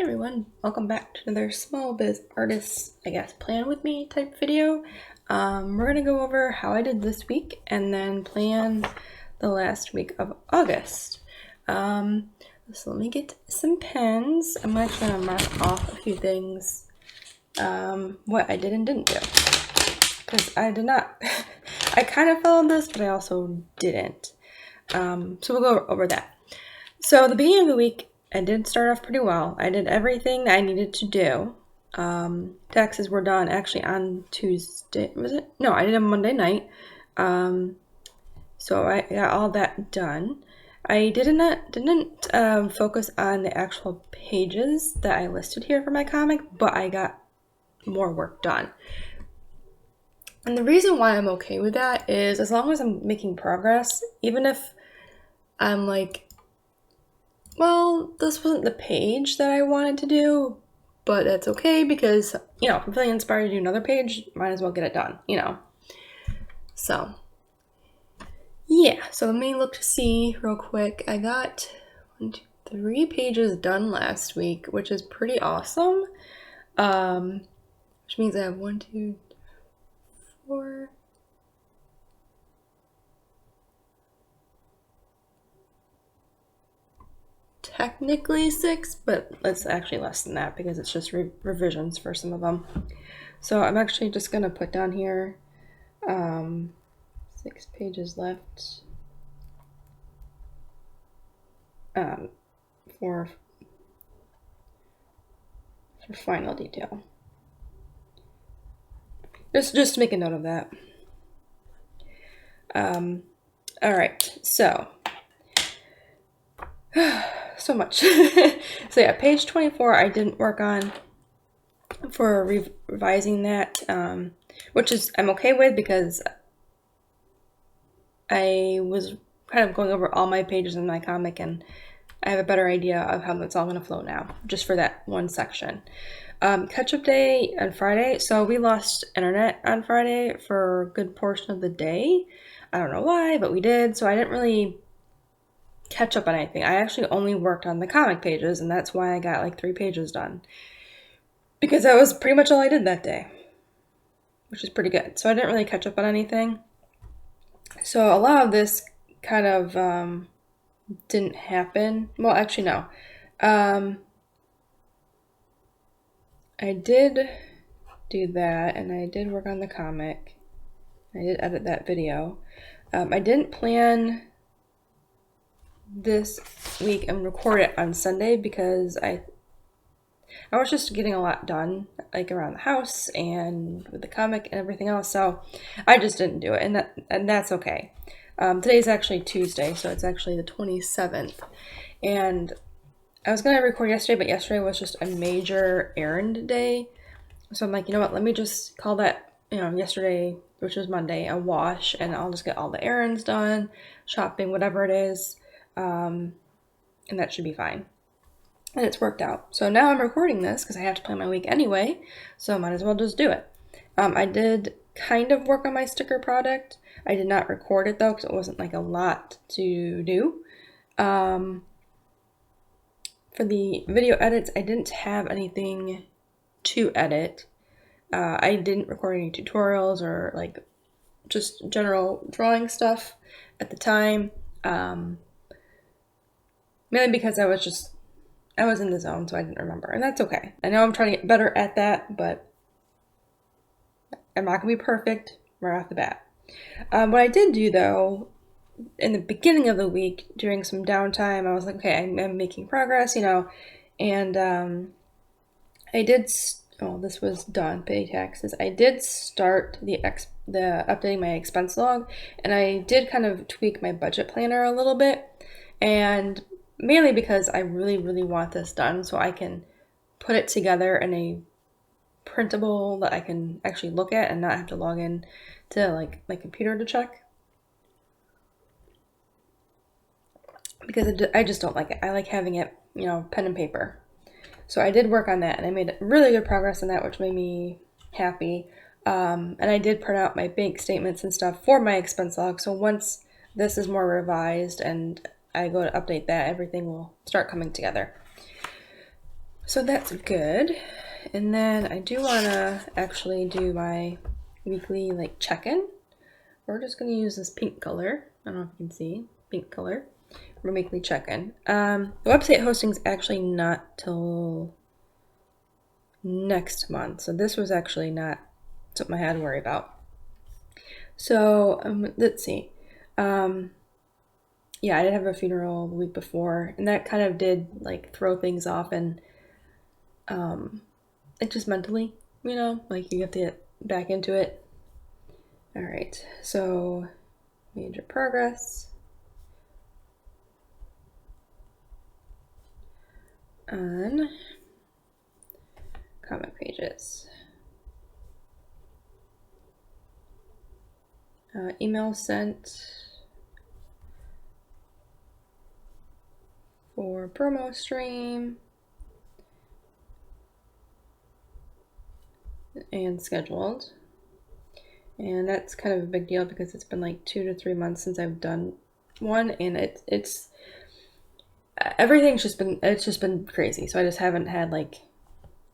everyone, welcome back to another Small Biz Artists, plan with me type video. We're going to go over how I did this week and then plan the last week of August. So let me get some pens. I'm actually going to mark off a few things, what I did and didn't do. Because I did not, I kind of followed this, but I also didn't. So we'll go over that. So the beginning of the week, I did start off pretty well. I did everything that I needed to do. Taxes were done actually on Tuesday. Was it? No, I did them Monday night. So I got all that done. I didn't focus on the actual pages that I listed here for my comic, but I got more work done. And the reason why I'm okay with that is as long as I'm making progress, even if I'm like, well, this wasn't the page that I wanted to do, but that's okay because, if I'm feeling inspired to do another page, might as well get it done, So, yeah, so let me look to see real quick. I got 3 pages done last week, which is pretty awesome. Which means I have 1, 2, 4... technically 6, but it's actually less than that because it's just revisions for some of them. So I'm actually just going to put down here 6 pages left for final detail. Just to make a note of that. All right, so so much. So yeah, page 24 I didn't work on for revising that, which is I'm okay with because I was kind of going over all my pages in my comic and I have a better idea of how that's all going to flow now, just for that one section. Catch-up day on Friday. So we lost internet on Friday for a good portion of the day. I don't know why, but we did. So I didn't really catch up on anything. I actually only worked on the comic pages, and that's why I got like 3 pages done. Because that was pretty much all I did that day, which is pretty good. So I didn't really catch up on anything. So a lot of this kind of didn't happen. Well, actually, no. I did do that, and I did work on the comic. I did edit that video. I didn't plan this week and record it on Sunday because I was just getting a lot done, like around the house and with the comic and everything else. So I just didn't do it, and that's okay. Today's actually Tuesday, so it's actually the 27th. And I was gonna record yesterday, but yesterday was just a major errand day. So I'm like, you know what? Let me just call that, yesterday, which was Monday, a wash, and I'll just get all the errands done, shopping, whatever it is, and that should be fine. And it's worked out. So now I'm recording this because I have to plan my week anyway, so I might as well just do it. I did kind of work on my sticker product. I did not record it though because it wasn't like a lot to do. For the video edits, I didn't have anything to edit. I didn't record any tutorials or like just general drawing stuff at the time. Mainly because I was in the zone, so I didn't remember, and that's okay. I know I'm trying to get better at that, but I'm not gonna be perfect right off the bat. What I did do though, in the beginning of the week, during some downtime, I was like, okay, I'm making progress, and I did. This was done. Pay taxes. I did start the updating my expense log, and I did kind of tweak my budget planner a little bit, and mainly because I really, really want this done so I can put it together in a printable that I can actually look at and not have to log in to like my computer to check. Because I just don't like it. I like having it, pen and paper. So I did work on that, and I made really good progress on that, which made me happy. And I did print out my bank statements and stuff for my expense log. So once this is more revised and I go to update that, everything will start coming together. So that's good. And then I do want to actually do my weekly like check-in. We're just going to use this pink color. I don't know if you can see pink color. For weekly check-in. The website hosting is actually not till next month, so this was actually not something I had to worry about. So let's see. Yeah, I did have a funeral the week before, and that kind of did like throw things off, and it just mentally, like you have to get back into it. All right, so major progress. On comment pages. Email sent for promo stream and scheduled. And that's kind of a big deal because it's been like 2 to 3 months since I've done one, and it's everything's just been crazy. So I just haven't had like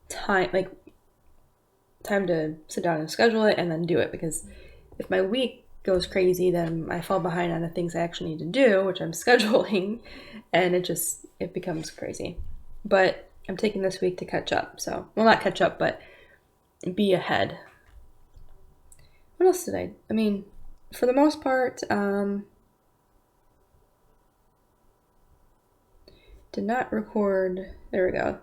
time to sit down and schedule it and then do it, because if my week goes crazy, then I fall behind on the things I actually need to do, which I'm scheduling, and it becomes crazy. But I'm taking this week to catch up. So, well, not catch up, but be ahead. What else did I mean, for the most part, did not record. There we go.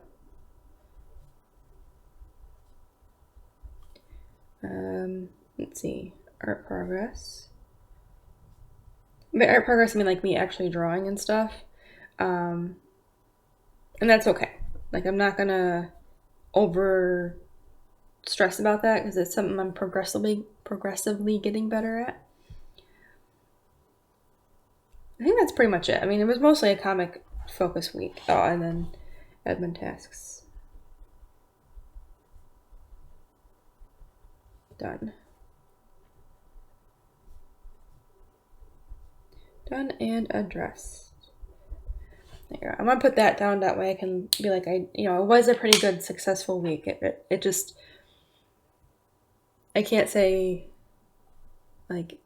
Let's see. Art progress. By art progress, I mean like me actually drawing and stuff. And that's okay. Like, I'm not gonna over stress about that because it's something I'm progressively getting better at. I think that's pretty much it. I mean, it was mostly a comic focus week. Oh, and then admin tasks. Done. Done and addressed. There you go. I'm gonna put that down, that way I can be like, it was a pretty good, successful week. It just, I can't say like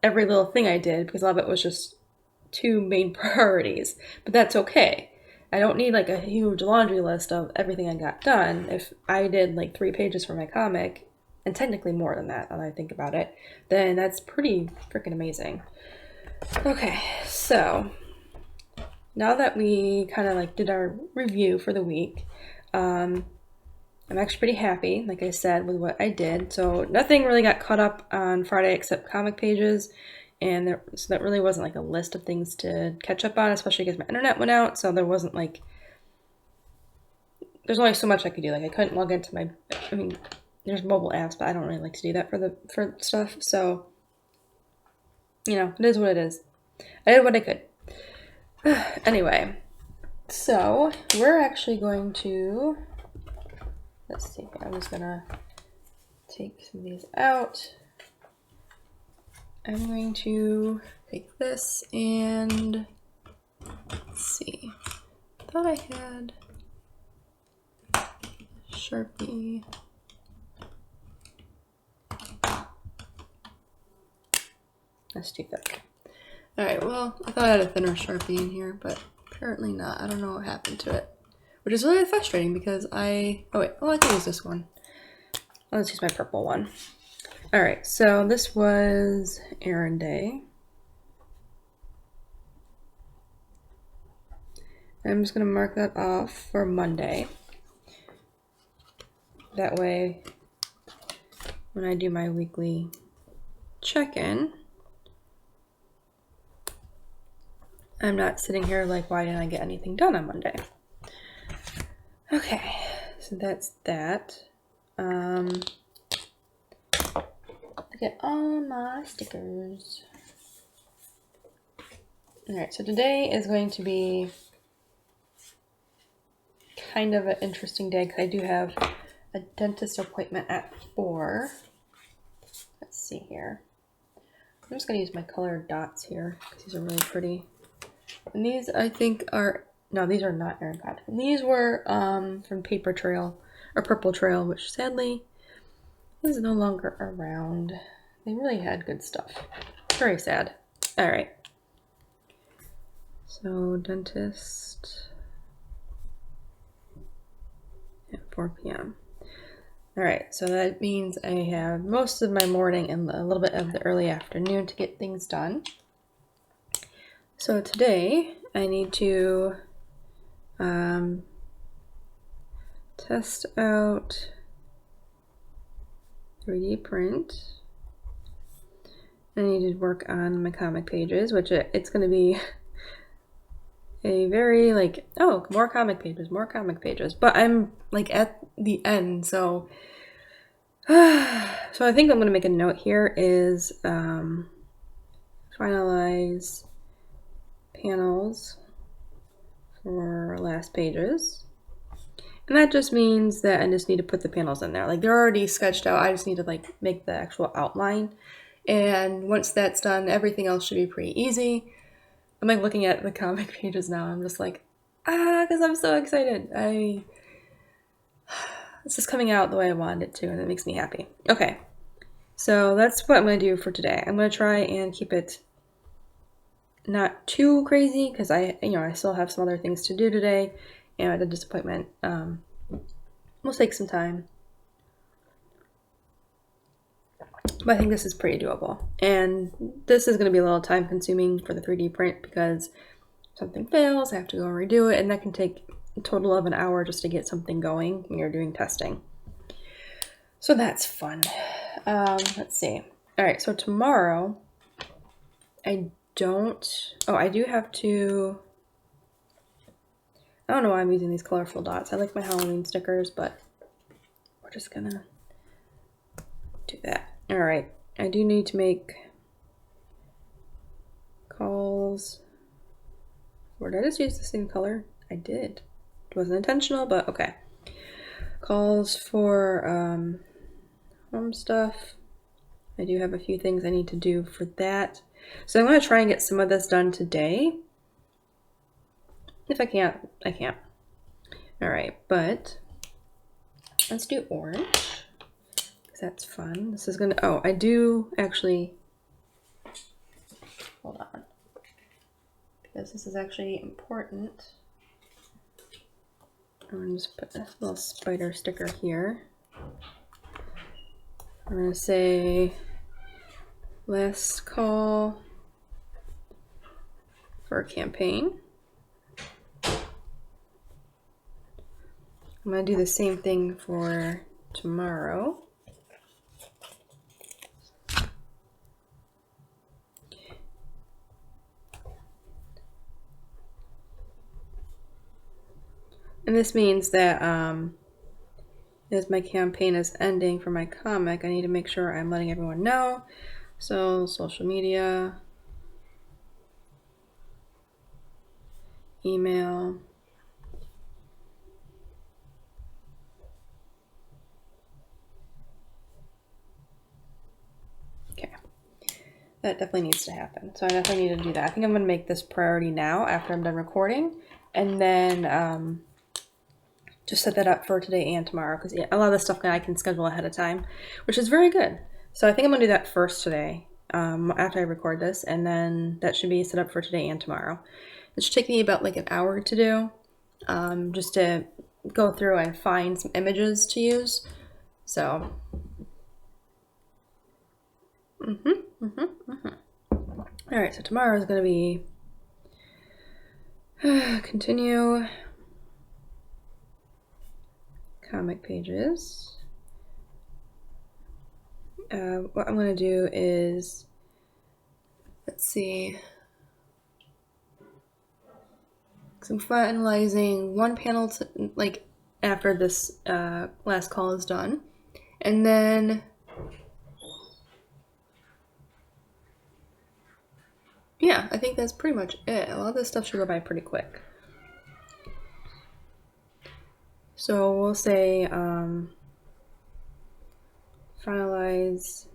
every little thing I did, because a lot of it was just 2 main priorities, but that's okay. I don't need like a huge laundry list of everything I got done. If I did like 3 pages for my comic, and technically more than that, when I think about it, then that's pretty freaking amazing. Okay, so now that we kind of like did our review for the week, I'm actually pretty happy, like I said, with what I did. So nothing really got caught up on Friday except comic pages, and so that really wasn't like a list of things to catch up on, especially because my internet went out. So there wasn't like, there's only so much I could do. Like, I couldn't log into my, I mean, there's mobile apps, but I don't really like to do that for stuff. So, it is what it is. I did what I could. Anyway, so we're actually going to, let's see, I'm just gonna take some of these out. I'm going to take this and, let's see, I thought I had Sharpie. That's too thick. Alright, well, I thought I had a thinner Sharpie in here, but apparently not. I don't know what happened to it. Which is really frustrating because I can use this one. Let's use my purple one. Alright, so this was errand day. I'm just going to mark that off for Monday. That way, when I do my weekly check-in, I'm not sitting here like, why didn't I get anything done on Monday? Okay, so that's that. Look at all my stickers. Alright, so today is going to be kind of an interesting day because I do have a dentist appointment at 4. Let's see here. I'm just going to use my colored dots here because these are really pretty. And these, I think, are No, these are not Erin Condren. These were from Paper Trail or Purple Trail, which sadly is no longer around. They really had good stuff. Very sad. All right. So dentist at 4 p.m. All right, so that means I have most of my morning and a little bit of the early afternoon to get things done. So today I need to test out 3D print. I need to work on my comic pages, which it's going to be a very like, oh, more comic pages. But I'm like at the end, so so I think I'm going to make a note here is finalize panels for last pages. And that just means that I just need to put the panels in there. Like they're already sketched out. I just need to like make the actual outline. And once that's done, everything else should be pretty easy. I'm like looking at the comic pages now. I'm just like, because I'm so excited. It's just coming out the way I wanted it to, and it makes me happy. Okay, so that's what I'm going to do for today. I'm going to try and keep it not too crazy because I still have some other things to do today, and the disappointment will take some time. But I think this is pretty doable. And this is going to be a little time consuming for the 3D print because if something fails, I have to go and redo it, and that can take a total of an hour just to get something going when you're doing testing. So that's fun. Let's see. All right, so tomorrow I do have to, I don't know why I'm using these colorful dots. I like my Halloween stickers, but we're just gonna do that. All right, I do need to make calls. Or did I just use the same color? I did. It wasn't intentional, but okay. Calls for home stuff. I do have a few things I need to do for that. So I'm going to try and get some of this done today. If I can't, I can't. All right, but let's do orange. That's fun. This is gonna, I do actually, hold on, because this is actually important. I'm gonna just put a little spider sticker here. I'm gonna say last call for a campaign. I'm gonna do the same thing for tomorrow. And this means that as my campaign is ending for my comic, I need to make sure I'm letting everyone know. So social media, email, okay. That definitely needs to happen. So I definitely need to do that. I think I'm going to make this priority now after I'm done recording, and then just set that up for today and tomorrow, because a lot of the stuff I can schedule ahead of time, which is very good. So I think I'm gonna do that first today, after I record this, and then that should be set up for today and tomorrow. It should take me about like an hour to do, just to go through and find some images to use. So, all right, so tomorrow is gonna be continue comic pages. What I'm going to do is, let's see, because I'm finalizing one panel to, like after this last call is done, and then yeah, I think that's pretty much it. A lot of this stuff should go by pretty quick. So we'll say finalize.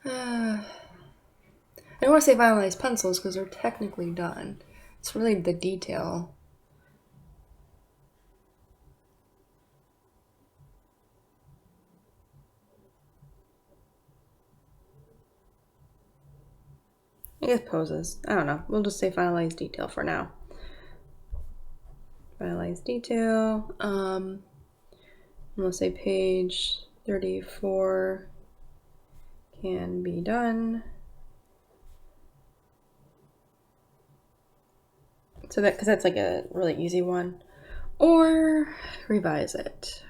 I don't want to say finalize pencils because they're technically done. It's really the detail. I guess poses. I don't know. We'll just say finalized detail for now. Finalized detail. We'll say page 34 can be done. So that, because that's like a really easy one. Or revise it.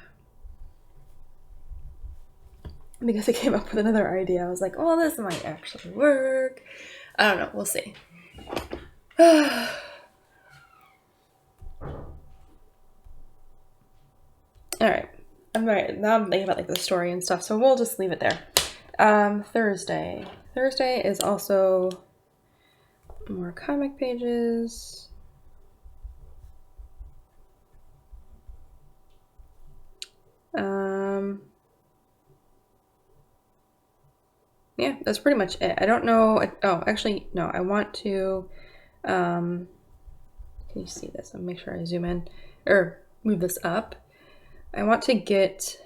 Because I came up with another idea. I was like, oh, this might actually work. I don't know. We'll see. Alright. Now I'm thinking about like the story and stuff, so we'll just leave it there. Thursday. Thursday is also more comic pages. Yeah, that's pretty much it. I don't know. Oh, actually, no. I want to. Can you see this? I'll make sure I zoom in or move this up. I want to get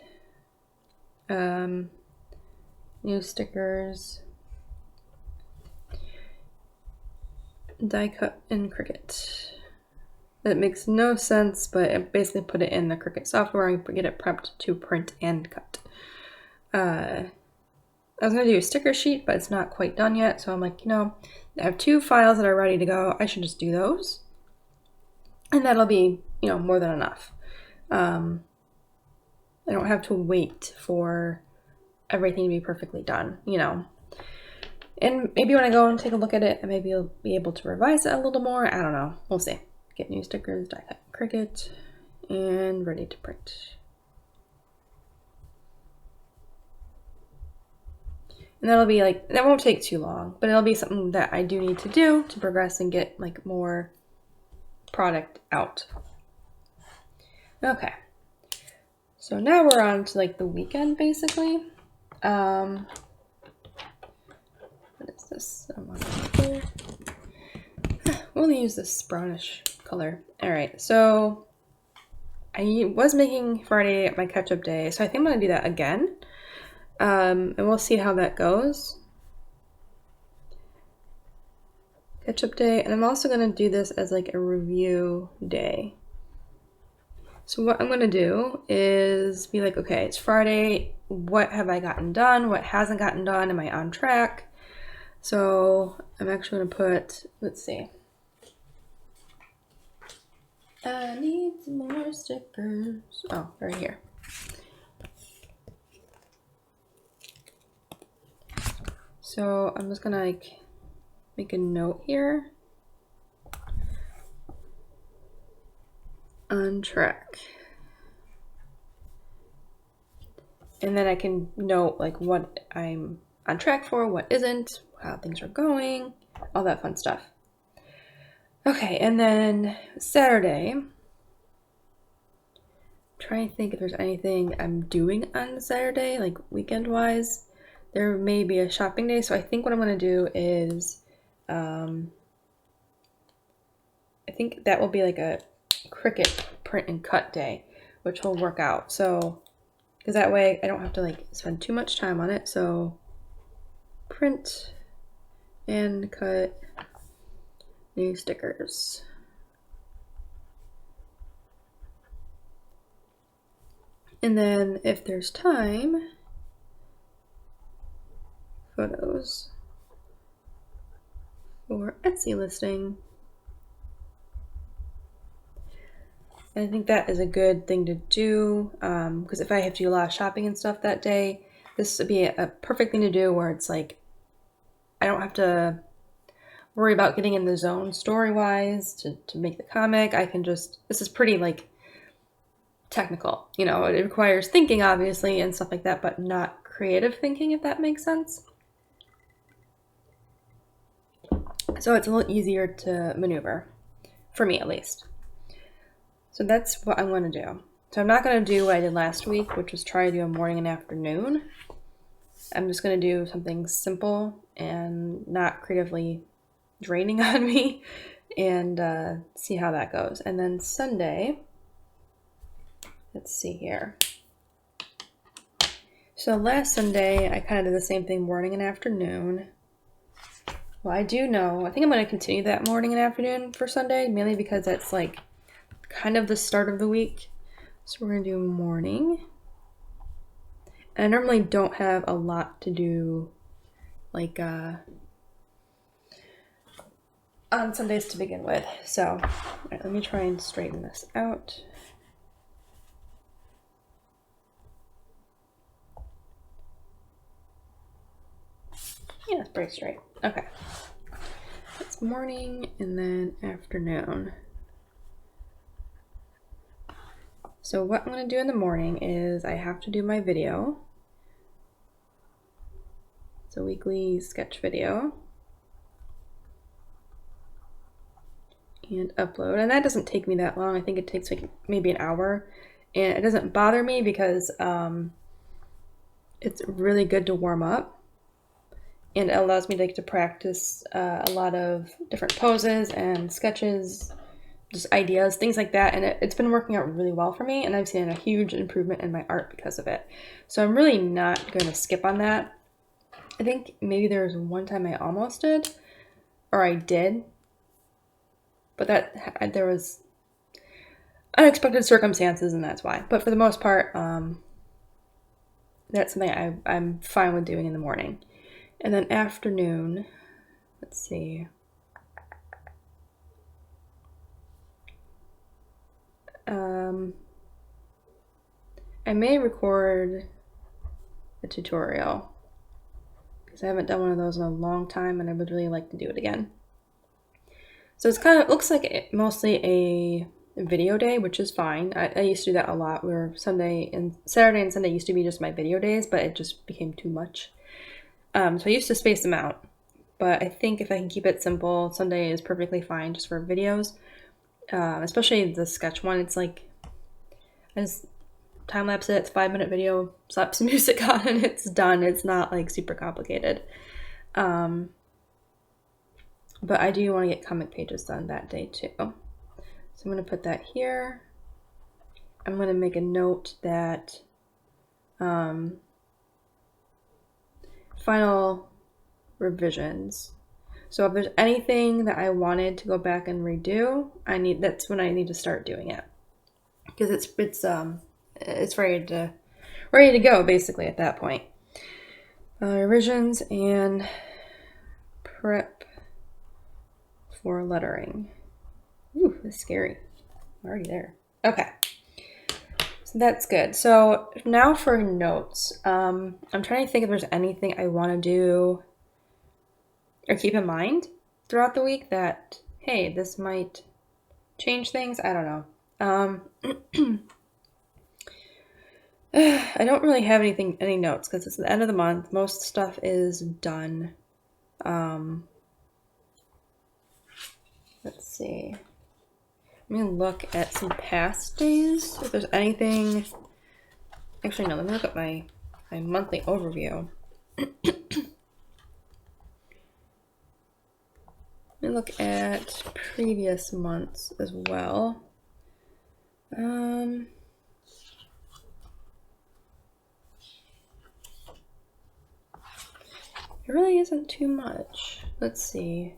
new stickers, die cut in Cricut. That makes no sense, but I basically put it in the Cricut software and get it prepped to print and cut. I was going to do a sticker sheet, but it's not quite done yet. So I'm like, I have 2 files that are ready to go. I should just do those. And that'll be, more than enough. I don't have to wait for everything to be perfectly done, And maybe when I go and take a look at it, maybe I'll be able to revise it a little more. I don't know. We'll see. Get new stickers, die cut Cricut, and ready to print. And that'll be like, that won't take too long, but it'll be something that I do need to do to progress and get like more product out. Okay. So now we're on to like the weekend basically. What is this? We'll use this brownish color. All right. So I was making Friday my catch-up day, so I think I'm gonna do that again. And we'll see how that goes. Catch-up day, and I'm also going to do this as like a review day. So what I'm going to do is be like, okay, it's Friday. What have I gotten done? What hasn't gotten done? Am I on track? So I'm actually going to put, let's see. I need some more stickers. Oh, right here. So I'm just gonna like make a note here. On track. And then I can note like what I'm on track for, what isn't, how things are going, all that fun stuff. Okay, and then Saturday. I'm trying to think if there's anything I'm doing on Saturday, like weekend wise. There may be a shopping day, so I think what I'm going to do is, I think that will be like a Cricut print and cut day, which will work out. So, because that way I don't have to like spend too much time on it. So, print and cut new stickers. And then if there's time, photos for Etsy listing. And I think that is a good thing to do because if I have to do a lot of shopping and stuff that day, this would be a perfect thing to do where it's like I don't have to worry about getting in the zone story-wise to make the comic. I can just, this is pretty like technical, it requires thinking obviously and stuff like that, but not creative thinking, if that makes sense. So it's a little easier to maneuver, for me at least. So that's what I'm going to do. So I'm not going to do what I did last week, which was try to do a morning and afternoon. I'm just going to do something simple and not creatively draining on me and see how that goes. And then Sunday, let's see here. So last Sunday, I kind of did the same thing, morning and afternoon. Well, I think I'm going to continue that morning and afternoon for Sunday, mainly because that's like kind of the start of the week. So we're going to do morning. And I normally don't have a lot to do like on Sundays to begin with. So all right, let me try and straighten this out. Yeah, it's pretty straight. Okay. It's morning and then afternoon. So what I'm going to do in the morning is I have to do my video. It's a weekly sketch video. And upload. And that doesn't take me that long. I think it takes like maybe an hour. And it doesn't bother me because it's really good to warm up. And it allows me to practice a lot of different poses and sketches, just ideas, things like that. And it's been working out really well for me. And I've seen a huge improvement in my art because of it. So I'm really not going to skip on that. I think maybe there was one time I almost did, or I did. But there was unexpected circumstances and that's why. But for the most part, that's something I'm fine with doing in the morning. And then afternoon, let's see. I may record a tutorial because I haven't done one of those in a long time and I would really like to do it again. So it's kind of looks like mostly a video day, which is fine. I used to do that a lot where Saturday and Sunday used to be just my video days, but it just became too much. So I used to space them out, but I think if I can keep it simple, Sunday is perfectly fine just for videos. Especially the sketch one, it's like, I just time lapse it, it's a 5-minute video, slap some music on and it's done. It's not like super complicated. But I do want to get comic pages done that day too. So I'm going to put that here. I'm going to make a note that final revisions. So if there's anything that I wanted to go back and redo, that's when I need to start doing it. Because it's ready to go basically at that point. Revisions and prep for lettering. Ooh, that's scary. I'm already there. Okay. So that's good. So now for notes. I'm trying to think if there's anything I want to do or keep in mind throughout the week that, hey, this might change things. I don't know. I don't really have any notes because it's the end of the month. Most stuff is done. Let's see. Let me look at some past days. If there's anything. Actually, no. Let me look at my monthly overview. Let me look at previous months as well. There really isn't too much. Let's see.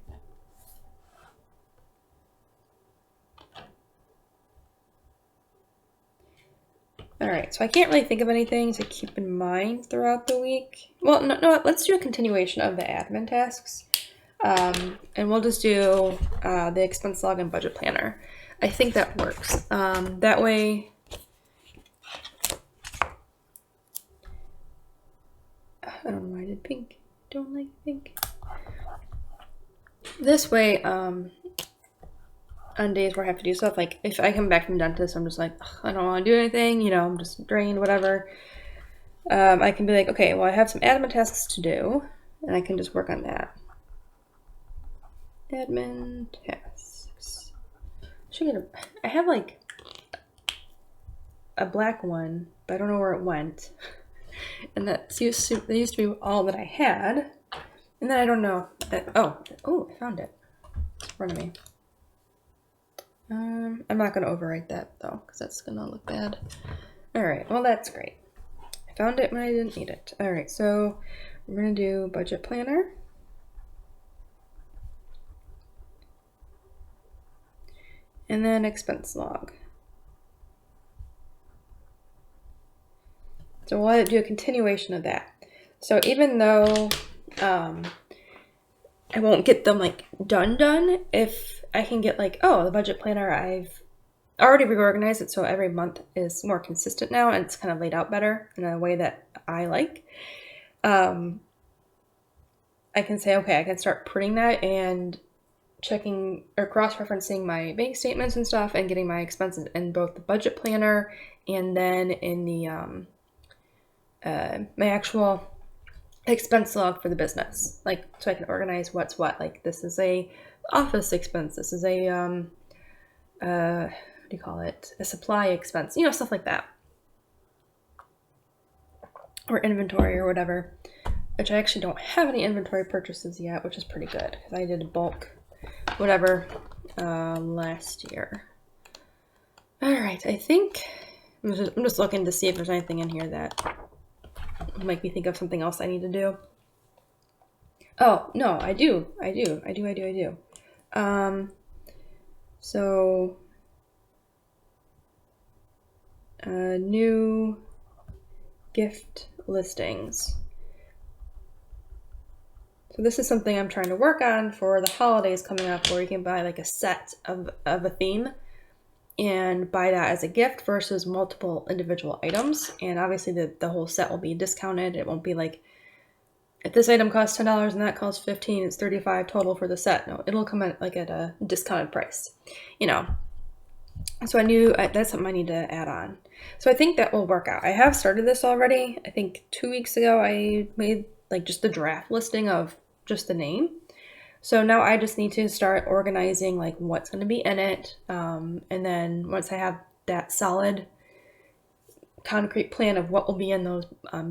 All right, so I can't really think of anything to keep in mind throughout the week. Well, no, let's do a continuation of the admin tasks. And we'll just do the expense log and budget planner. I think that works. That way, I don't know why I did pink. Don't like pink. This way, on days where I have to do stuff, like if I come back from dentist, I'm just like, I don't want to do anything, I'm just drained, whatever. I can be like, okay, well, I have some admin tasks to do, and I can just work on that. Admin tasks. I have like a black one, but I don't know where it went. And that used to be all that I had. And then I don't know. Oh, I found it. It's in front of me. I'm not going to overwrite that though, because that's going to look bad. All right, well, that's great. I found it when I didn't need it. All right, so we're going to do budget planner. And then expense log. So we'll do a continuation of that. So even though I won't get them like done, if I can get like, oh, the budget planner, I've already reorganized it so every month is more consistent now and it's kind of laid out better in a way that I like. I can say, okay, I can start printing that and checking or cross-referencing my bank statements and stuff and getting my expenses in both the budget planner and then in the my actual expense log for the business, like so I can organize what's what. Like this is a office expense, this is a what do you call it, a supply expense, you know, stuff like that, or inventory or whatever, which I actually don't have any inventory purchases yet, which is pretty good because I did a bulk whatever last year. All right, I think I'm just looking to see if there's anything in here that make me think of something else I need to do. Oh, no, I do. So new gift listings. So this is something I'm trying to work on for the holidays coming up, where you can buy like a set of a theme and buy that as a gift versus multiple individual items. And obviously the whole set will be discounted. It won't be like, if this item costs $10 and that costs $15, it's $35 total for the set. No, it'll come at like at a discounted price, you know. So I knew that's something I need to add on. So I think that will work out. I have started this already. I think 2 weeks ago I made like just the draft listing of just the name. So now I just need to start organizing like what's going to be in it. And then once I have that solid concrete plan of what will be in those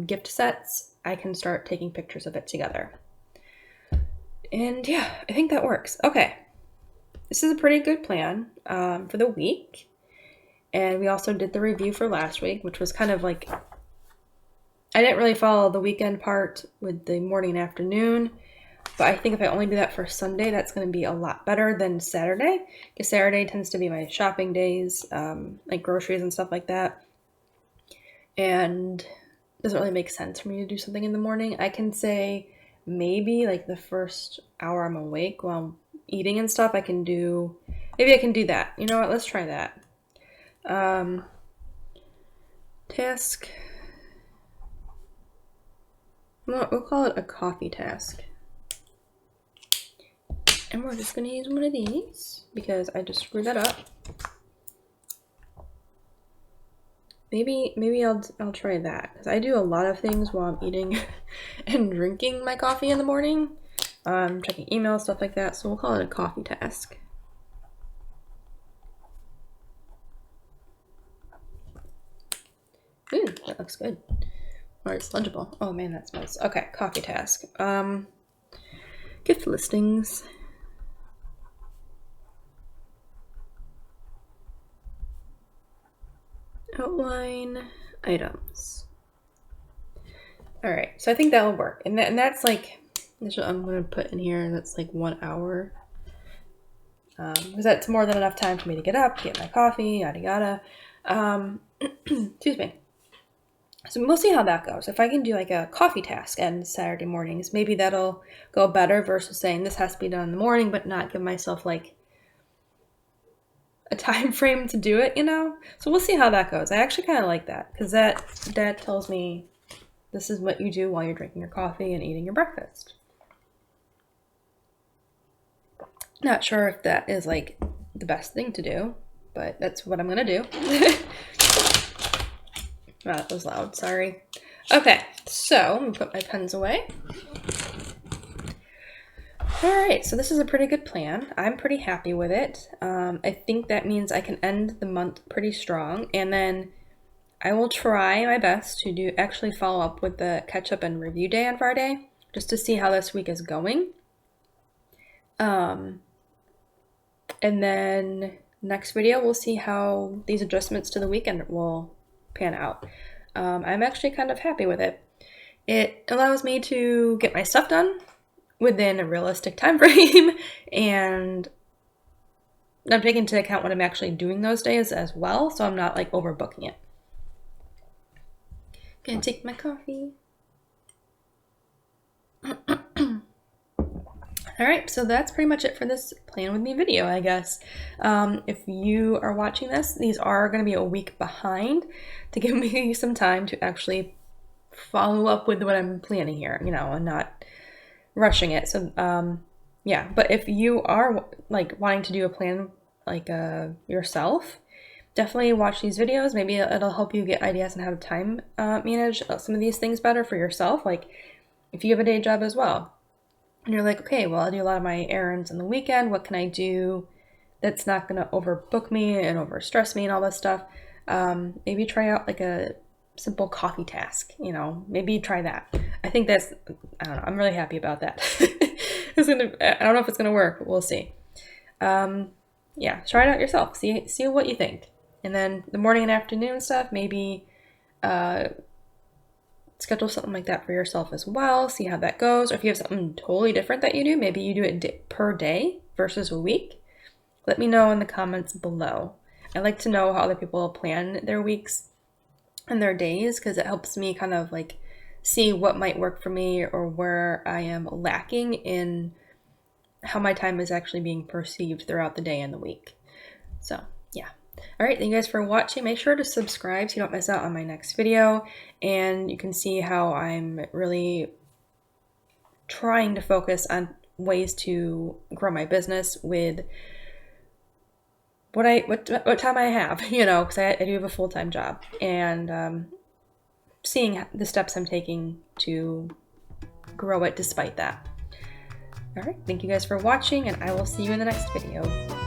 gift sets, I can start taking pictures of it together. And yeah, I think that works. Okay. This is a pretty good plan for the week. And we also did the review for last week, which was kind of like, I didn't really follow the weekend part with the morning and afternoon. But I think if I only do that for Sunday, that's going to be a lot better than Saturday. Because Saturday tends to be my shopping days, like groceries and stuff like that. And it doesn't really make sense for me to do something in the morning. I can say maybe like the first hour I'm awake while I'm eating and stuff, maybe I can do that. You know what? Let's try that. Task. We'll call it a coffee task. And we're just going to use one of these because I just screwed that up. Maybe I'll try that because I do a lot of things while I'm eating and drinking my coffee in the morning. Checking emails, stuff like that. So we'll call it a coffee task. Ooh, that looks good. Or it's legible. Oh man, that smells. Okay, coffee task. Gift listings. Outline items. All right, so I think that will work, and that's like, that's what I'm going to put in here. That's like 1 hour, because that's more than enough time for me to get up, get my coffee, yada yada. Excuse me. So we'll see how that goes. If I can do like a coffee task on Saturday mornings, maybe that'll go better versus saying this has to be done in the morning, but not give myself like a time frame to do it, you know? So we'll see how that goes. I actually kind of like that because that tells me this is what you do while you're drinking your coffee and eating your breakfast. Not sure if that is like the best thing to do, but that's what I'm gonna do. Wow, that was loud, sorry. Okay, so I'm gonna put my pens away. All right, so this is a pretty good plan. I'm pretty happy with it. I think that means I can end the month pretty strong, and then I will try my best to actually follow up with the catch up and review day on Friday, just to see how this week is going. And then next video, we'll see how these adjustments to the weekend will pan out. I'm actually kind of happy with it. It allows me to get my stuff done within a realistic time frame, and I'm taking into account what I'm actually doing those days as well, so I'm not like overbooking it. Gonna take my coffee. Alright, so that's pretty much it for this Plan With Me video, I guess. If you are watching this, these are going to be a week behind to give me some time to actually follow up with what I'm planning here, you know, and not rushing it. So, yeah, but if you are like wanting to do a plan like yourself, definitely watch these videos. Maybe it'll help you get ideas on how to time manage some of these things better for yourself. Like if you have a day job as well, and you're like, okay, well, I do a lot of my errands on the weekend. What can I do that's not going to overbook me and overstress me and all this stuff? Maybe try out like a simple coffee task, you know, maybe try that. I think that's, I don't know, I'm really happy about that. I don't know if it's going to work, but we'll see. Yeah, try it out yourself. See what you think. And then the morning and afternoon stuff, maybe schedule something like that for yourself as well. See how that goes. Or if you have something totally different that you do, maybe you do it per day versus a week. Let me know in the comments below. I like to know how other people plan their weeks and their days, because it helps me kind of like see what might work for me or where I am lacking in how my time is actually being perceived throughout the day and the week. So yeah. All right, thank you guys for watching. Make sure to subscribe so you don't miss out on my next video. And you can see how I'm really trying to focus on ways to grow my business with what time I have, you know, because I do have a full-time job. And seeing the steps I'm taking to grow it despite that. All right, thank you guys for watching, and I will see you in the next video.